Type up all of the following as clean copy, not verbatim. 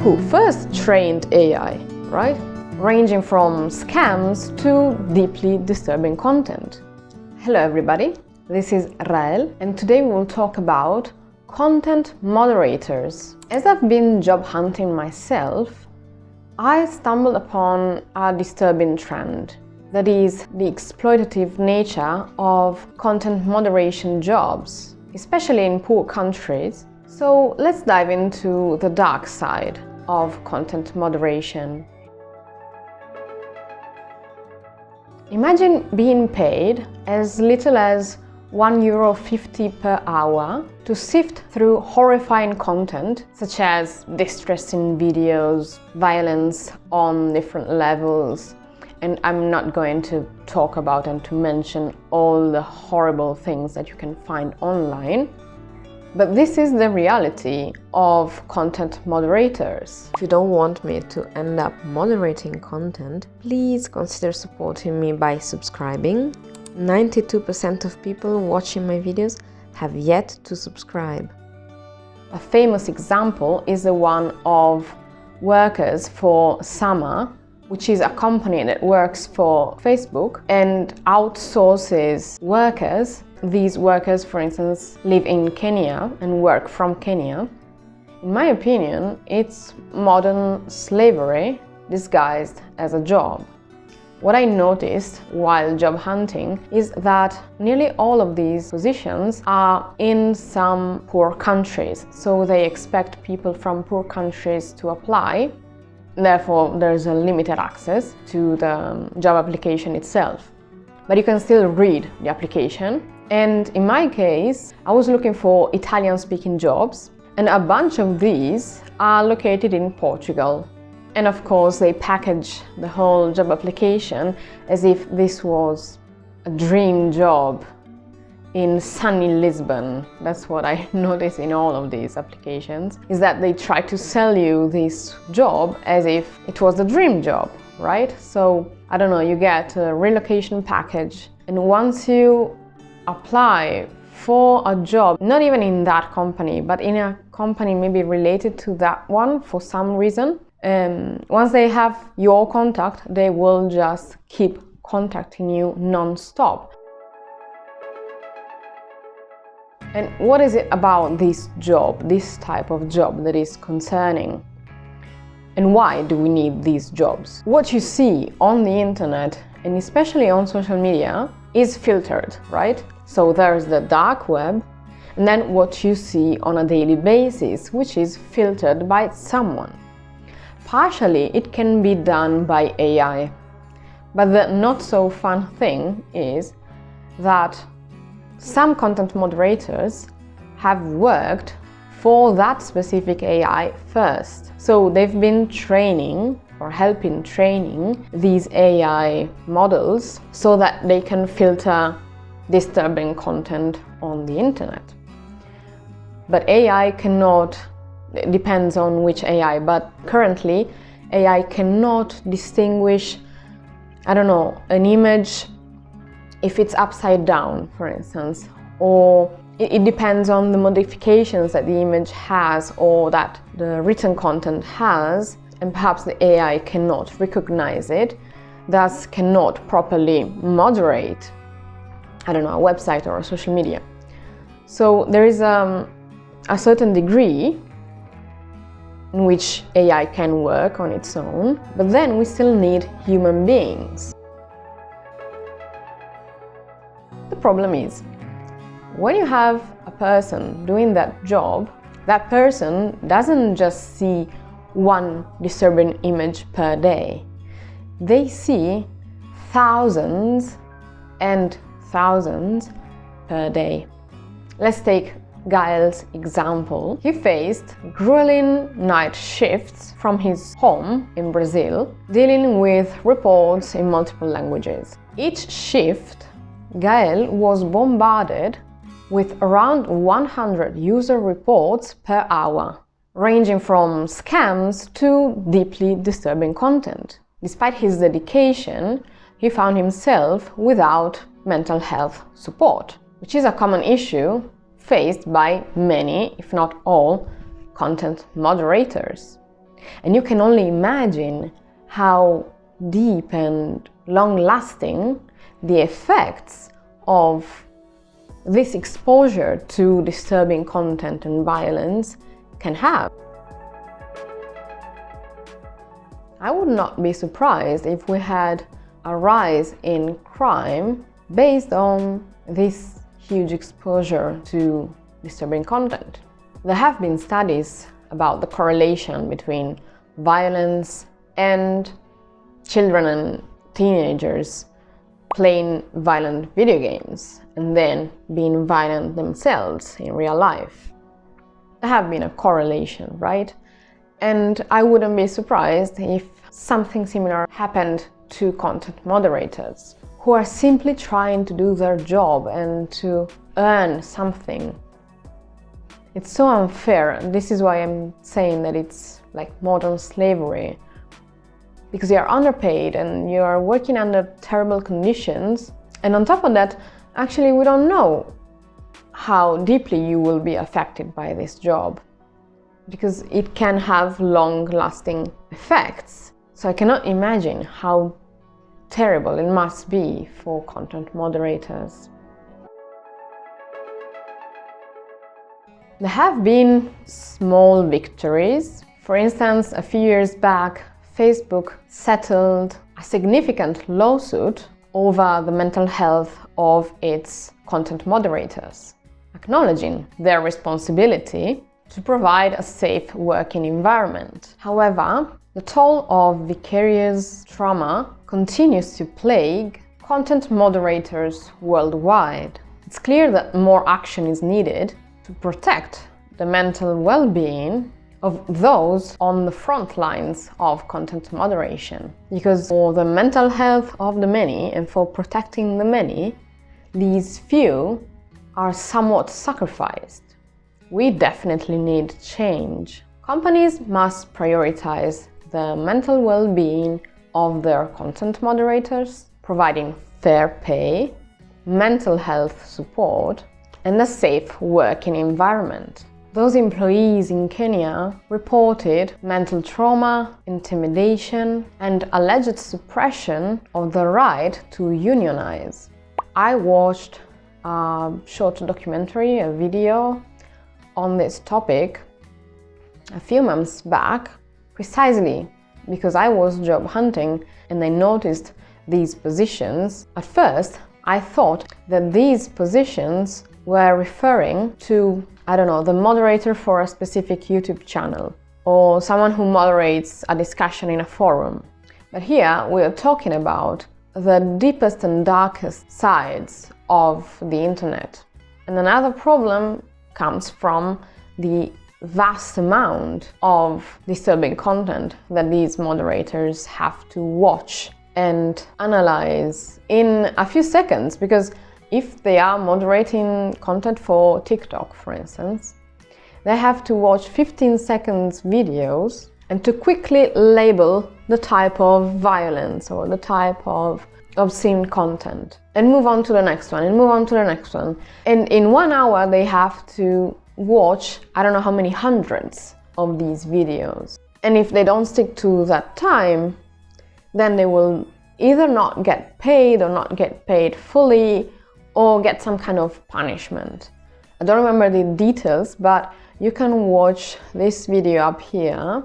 who first trained AI, right? Ranging from scams to deeply disturbing content. Hello everybody, this is Yael, and today we will talk about content moderators. As I've been job hunting myself, I stumbled upon a disturbing trend. That is the exploitative nature of content moderation jobs, especially in poor countries. So let's dive into the dark side of content moderation. Imagine being paid as little as €1.50 per hour to sift through horrifying content such as distressing videos, violence on different levels, and I'm not going to talk about and to mention all the horrible things that you can find online. But this is the reality of content moderators. If you don't want me to end up moderating content, please consider supporting me by subscribing. 92% of people watching my videos have yet to subscribe. A famous example is the one of workers for Summer, which is a company that works for Facebook and outsources workers. These workers, for instance, live in Kenya and work from Kenya. In my opinion, it's modern slavery disguised as a job. What I noticed while job hunting is that nearly all of these positions are in some poor countries, so they expect people from poor countries to apply. Therefore, there's a limited access to the job application itself. But you can still read the application. And in my case, I was looking for Italian-speaking jobs, and a bunch of these are located in Portugal. And of course, they package the whole job application as if this was a dream job in sunny Lisbon. That's what I notice in all of these applications, is that they try to sell you this job as if it was the dream job, right? So, I don't know, you get a relocation package, and once you apply for a job, not even in that company, but in a company maybe related to that one for some reason, once they have your contact, they will just keep contacting you non-stop. And what is it about this job, this type of job, that is concerning? And why do we need these jobs? What you see on the internet, and especially on social media, is filtered, right? So there's the dark web, and then what you see on a daily basis, which is filtered by someone. Partially, it can be done by AI. But the not so fun thing is that some content moderators have worked for that specific AI first. So they've been training or helping training these AI models so that they can filter disturbing content on the internet. But AI cannot, it depends on which AI, but currently AI cannot distinguish, I don't know, an image if it's upside down, for instance, or it depends on the modifications that the image has or that the written content has, and perhaps the AI cannot recognize it, thus cannot properly moderate, I don't know, a website or a social media. So there is a certain degree in which AI can work on its own, but then we still need human beings. The problem is, when you have a person doing that job, that person doesn't just see one disturbing image per day. They see thousands and thousands per day. Let's take Yael's example. He faced grueling night shifts from his home in Brazil, dealing with reports in multiple languages. Each shift, Yael was bombarded with around 100 user reports per hour, ranging from scams to deeply disturbing content. Despite his dedication, he found himself without mental health support, which is a common issue faced by many, if not all, content moderators. And you can only imagine how deep and long-lasting the effects of this exposure to disturbing content and violence can have. I would not be surprised if we had a rise in crime based on this huge exposure to disturbing content. There have been studies about the correlation between violence and children and teenagers playing violent video games and then being violent themselves in real life. There have been a correlation, right? And I wouldn't be surprised if something similar happened to content moderators who are simply trying to do their job and to earn something. It's so unfair, and this is why I'm saying that it's like modern slavery. Because you are underpaid and you are working under terrible conditions, and on top of that, actually we don't know how deeply you will be affected by this job, because it can have long-lasting effects. So I cannot imagine how terrible it must be for content moderators. There have been small victories. For instance, a few years back, Facebook settled a significant lawsuit over the mental health of its content moderators, acknowledging their responsibility to provide a safe working environment. However, the toll of vicarious trauma continues to plague content moderators worldwide. It's clear that more action is needed to protect the mental well-being of those on the front lines of content moderation. Because for the mental health of the many and for protecting the many, these few are somewhat sacrificed. We definitely need change. Companies must prioritize the mental well-being of their content moderators, providing fair pay, mental health support, and a safe working environment. Those employees in Kenya reported mental trauma, intimidation, and alleged suppression of the right to unionize. I watched a short documentary, a video on this topic a few months back, precisely because I was job hunting and I noticed these positions. At first, I thought that these positions were referring to, I don't know, the moderator for a specific YouTube channel or someone who moderates a discussion in a forum. But here we are talking about the deepest and darkest sides of the internet. And another problem comes from the vast amount of disturbing content that these moderators have to watch and analyze in a few seconds, because if they are moderating content for TikTok, for instance, they have to watch 15 seconds videos and to quickly label the type of violence or the type of obscene content and move on to the next one and move on to the next one. And in 1 hour they have to watch I don't know how many hundreds of these videos. And if they don't stick to that time, then they will either not get paid or not get paid fully or get some kind of punishment. I don't remember the details, but you can watch this video up here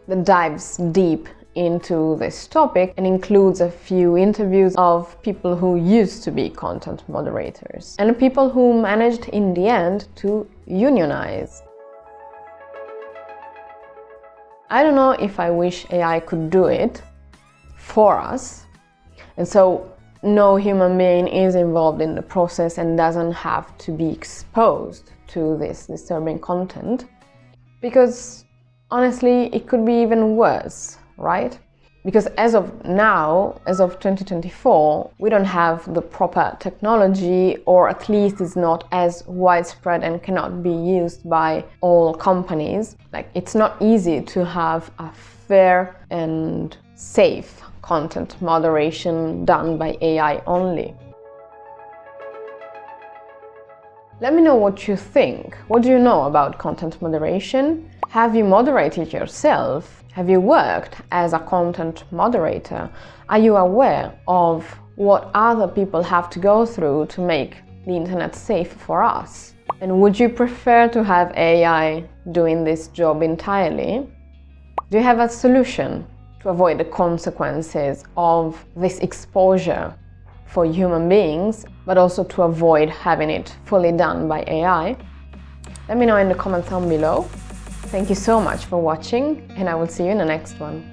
that dives deep into this topic and includes a few interviews of people who used to be content moderators and people who managed in the end to unionize. I don't know if I wish AI could do it for us, and so no human being is involved in the process and doesn't have to be exposed to this disturbing content, because honestly it could be even worse, right? Because as of now, as of 2024, we don't have the proper technology, or at least it's not as widespread and cannot be used by all companies. Like, it's not easy to have a fair and safe content moderation done by AI only. Let me know what you think. What do you know about content moderation? Have you moderated yourself? Have you worked as a content moderator? Are you aware of what other people have to go through to make the internet safe for us? And would you prefer to have AI doing this job entirely? Do you have a solution to avoid the consequences of this exposure for human beings, but also to avoid having it fully done by AI? Let me know in the comments down below. Thank you so much for watching, and I will see you in the next one.